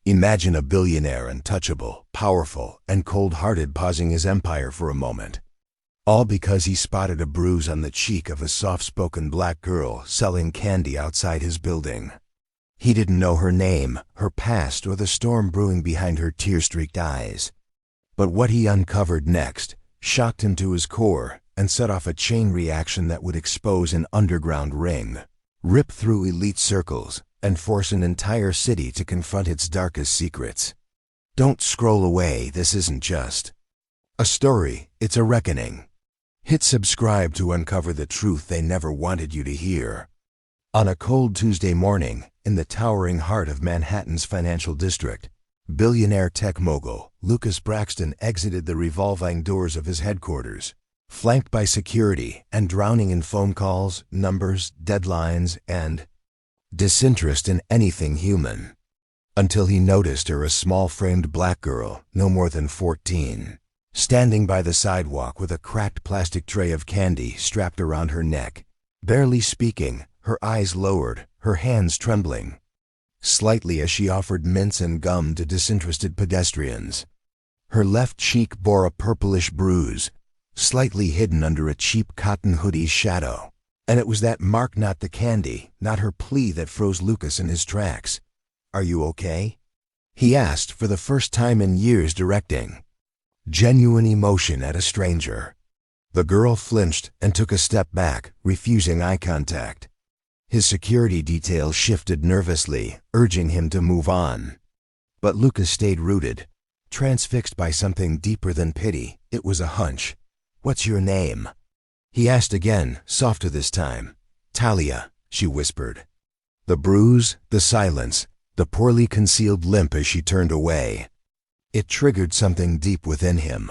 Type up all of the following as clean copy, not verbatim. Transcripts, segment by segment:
Imagine a billionaire, untouchable, powerful, and cold-hearted, pausing his empire for a moment. All because he spotted a bruise on the cheek of a soft-spoken black girl selling candy outside his building. He didn't know her name, her past, or the storm brewing behind her tear-streaked eyes. But what he uncovered next shocked him to his core and set off a chain reaction that would expose an underground ring, rip through elite circles, and force an entire city to confront its darkest secrets. Don't scroll away, this isn't just a story, it's a reckoning. Hit subscribe to uncover the truth they never wanted you to hear. On a cold Tuesday morning, in the towering heart of Manhattan's financial district, billionaire tech mogul Lucas Braxton exited the revolving doors of his headquarters, flanked by security and drowning in phone calls, numbers, deadlines, and disinterest in anything human. Until he noticed her, a small-framed black girl, no more than 14, standing by the sidewalk with a cracked plastic tray of candy strapped around her neck. Barely speaking, her eyes lowered, her hands trembling slightly as she offered mints and gum to disinterested pedestrians. Her left cheek bore a purplish bruise, slightly hidden under a cheap cotton hoodie's shadow. And it was that mark, not the candy, not her plea, that froze Lucas in his tracks. "Are you okay?" he asked, for the first time in years directing genuine emotion at a stranger. The girl flinched and took a step back, refusing eye contact. His security detail shifted nervously, urging him to move on. But Lucas stayed rooted, transfixed by something deeper than pity. It was a hunch. "What's your name?" he asked again, softer this time. "Talia," she whispered. The bruise, the silence, the poorly concealed limp as she turned away. It triggered something deep within him.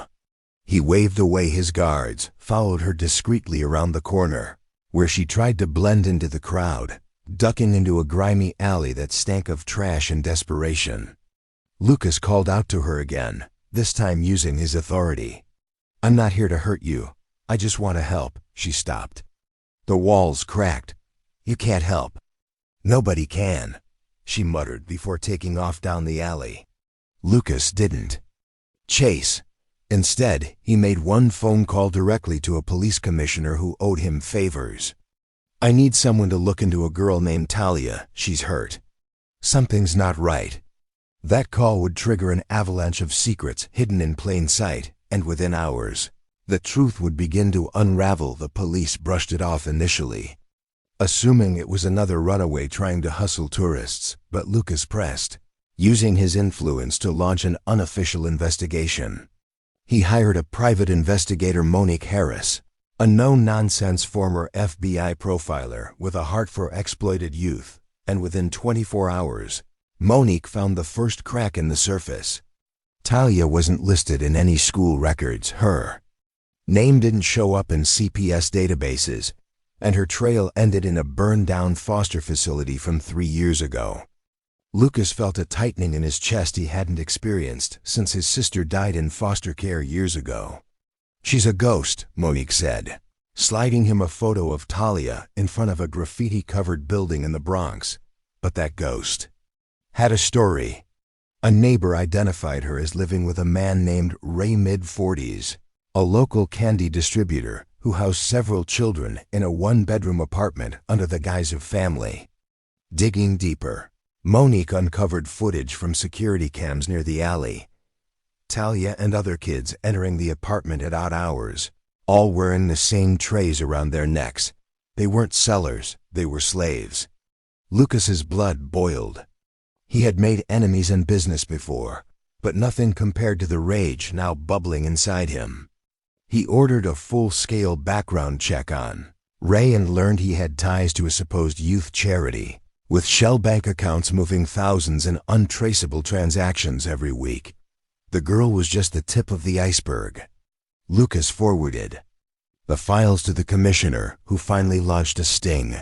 He waved away his guards, followed her discreetly around the corner, where she tried to blend into the crowd, ducking into a grimy alley that stank of trash and desperation. Lucas called out to her again, this time using his authority. "I'm not here to hurt you. I just want to help." She stopped. The walls cracked. "You can't help." "Nobody can," she muttered before taking off down the alley. Lucas didn't chase. Instead, he made one phone call directly to a police commissioner who owed him favors. "I need someone to look into a girl named Talia. She's hurt. Something's not right." That call would trigger an avalanche of secrets hidden in plain sight, and within hours, the truth would begin to unravel. The police brushed it off initially, assuming it was another runaway trying to hustle tourists, but Lucas pressed, using his influence to launch an unofficial investigation. He hired a private investigator, Monique Harris, a no-nonsense former FBI profiler with a heart for exploited youth, and within 24 hours, Monique found the first crack in the surface. Talia wasn't listed in any school records. Her name didn't show up in CPS databases, and her trail ended in a burned-down foster facility from 3 years ago. Lucas felt a tightening in his chest he hadn't experienced since his sister died in foster care years ago. "She's a ghost," Monique said, sliding him a photo of Talia in front of a graffiti-covered building in the Bronx. But that ghost had a story. A neighbor identified her as living with a man named Ray, mid-40s, a local candy distributor who housed several children in a one-bedroom apartment under the guise of family. Digging deeper, Monique uncovered footage from security cams near the alley. Talia and other kids entering the apartment at odd hours, all wearing the same trays around their necks. They weren't sellers, they were slaves. Lucas's blood boiled. He had made enemies in business before, but nothing compared to the rage now bubbling inside him. He ordered a full-scale background check on Ray and learned he had ties to a supposed youth charity, with shell bank accounts moving thousands in untraceable transactions every week. The girl was just the tip of the iceberg. Lucas forwarded the files to the commissioner, who finally launched a sting.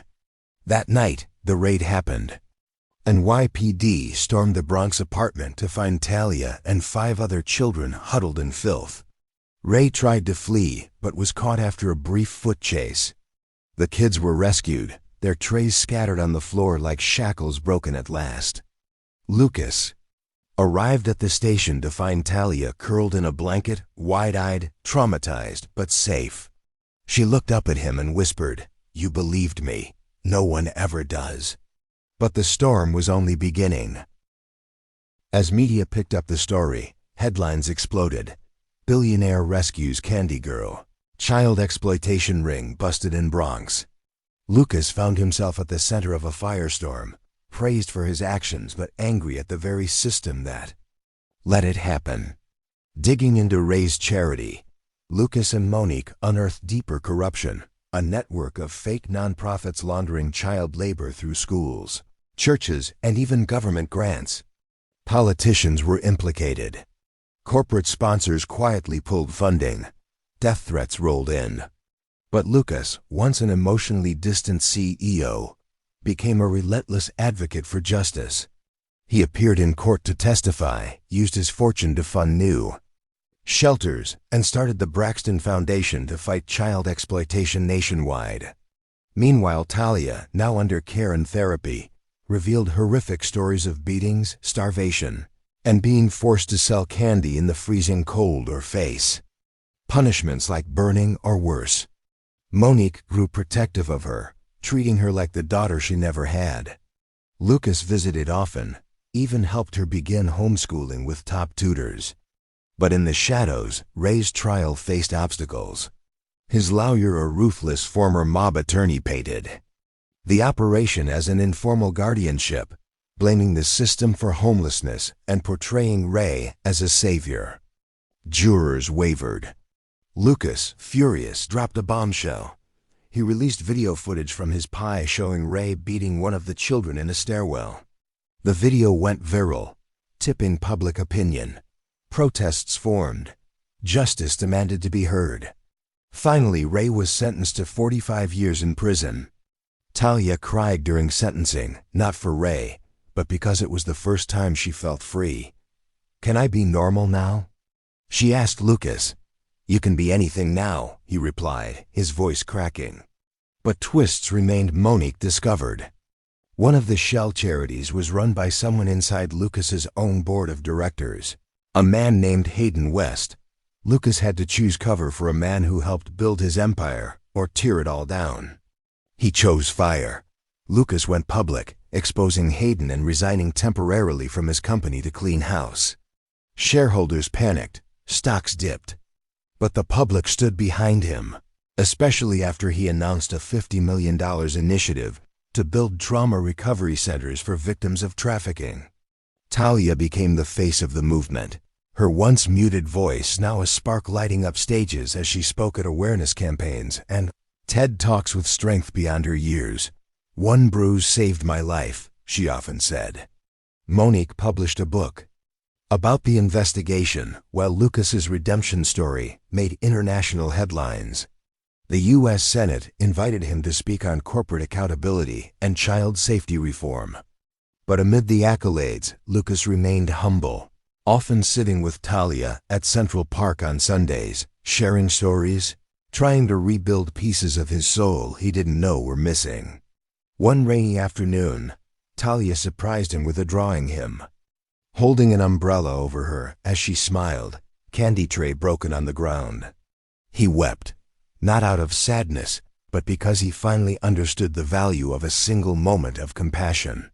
That night, the raid happened. NYPD stormed the Bronx apartment to find Talia and 5 other children huddled in filth. Ray tried to flee, but was caught after a brief foot chase. The kids were rescued, their trays scattered on the floor like shackles broken at last. Lucas Arrived at the station to find Talia curled in a blanket, wide-eyed, traumatized, but safe. She looked up at him and whispered, "You believed me. No one ever does." But the storm was only beginning. As media picked up the story, headlines exploded. Billionaire rescues Candy Girl. Child exploitation ring busted in Bronx. Lucas found himself at the center of a firestorm, praised for his actions but angry at the very system that let it happen. Digging into Ray's charity, Lucas and Monique unearthed deeper corruption, a network of fake nonprofits laundering child labor through schools, churches, and even government grants. Politicians were implicated. Corporate sponsors quietly pulled funding. Death threats rolled in. But Lucas, once an emotionally distant CEO, became a relentless advocate for justice. He appeared in court to testify, used his fortune to fund new shelters, and started the Braxton Foundation to fight child exploitation nationwide. Meanwhile, Talia, now under care and therapy, revealed horrific stories of beatings, starvation, and being forced to sell candy in the freezing cold or face punishments like burning or worse. Monique grew protective of her, treating her like the daughter she never had. Lucas visited often, even helped her begin homeschooling with top tutors. But in the shadows, Ray's trial faced obstacles. His lawyer, a ruthless former mob attorney, painted the operation as an informal guardianship, blaming the system for homelessness and portraying Ray as a savior. Jurors wavered. Lucas, furious, dropped a bombshell. He released video footage from his pie showing Ray beating one of the children in a stairwell. The video went viral, tipping public opinion. Protests formed. Justice demanded to be heard. Finally, Ray was sentenced to 45 years in prison. Talia cried during sentencing, not for Ray, but because it was the first time she felt free. "Can I be normal now?" she asked Lucas. "You can be anything now," he replied, his voice cracking. But twists remained. Monique discovered one of the shell charities was run by someone inside Lucas's own board of directors, a man named Hayden West. Lucas had to choose cover for a man who helped build his empire or tear it all down. He chose fire. Lucas went public, exposing Hayden and resigning temporarily from his company to clean house. Shareholders panicked, stocks dipped. But the public stood behind him, especially after he announced a $50 million initiative to build trauma recovery centers for victims of trafficking. Talia became the face of the movement, her once muted voice now a spark lighting up stages as she spoke at awareness campaigns and TED Talks with strength beyond her years. "One bruise saved my life," she often said. Monique published a book about the investigation, while Lucas's redemption story made international headlines. The U.S. Senate invited him to speak on corporate accountability and child safety reform. But amid the accolades, Lucas remained humble, often sitting with Talia at Central Park on Sundays, sharing stories, trying to rebuild pieces of his soul he didn't know were missing. One rainy afternoon, Talia surprised him with a drawing him holding an umbrella over her as she smiled, candy tray broken on the ground. He wept, not out of sadness, but because he finally understood the value of a single moment of compassion.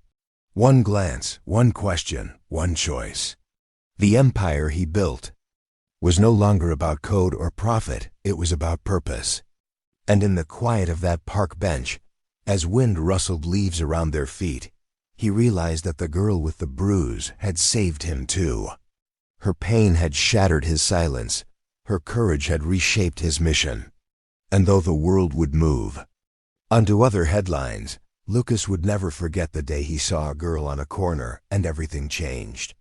One glance, one question, one choice. The empire he built was no longer about code or profit, it was about purpose. And in the quiet of that park bench, as wind rustled leaves around their feet, he realized that the girl with the bruise had saved him too. Her pain had shattered his silence, her courage had reshaped his mission. And though the world would move onto other headlines, Lucas would never forget the day he saw a girl on a corner and everything changed.